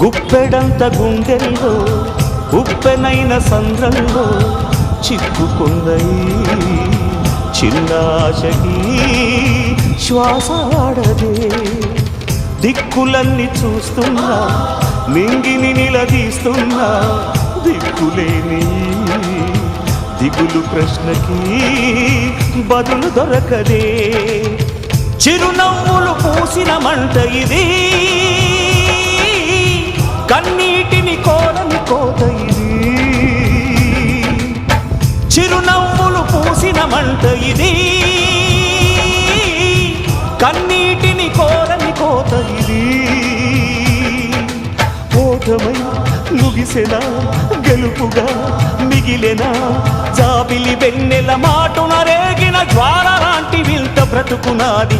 గుప్పెడంత గుండెల్లో ఉప్పెనైన సంద్రంలో చిక్కుకుందయి చిన్నాశకి శ్వాసాడదే దిక్కులన్నీ చూస్తున్నా నింగిని నిలదీస్తున్నా దిక్కులేని దిగులు ప్రశ్నకి బదులు దొరకదే చిరునవ్వులు పూసిన మంట ఇది కన్నీటిని కోరని కోత ఇది చిరునవ్వులు పూసిన మంట ఇది కన్నీటిని కోరని కోత ఇది ఓటమై ముగిసెనా గెలుపుగా మిగిలెనా జాబిలి వెన్నెల మాటున రేగిన జ్వాల లాంటి వింత బ్రతుకునాది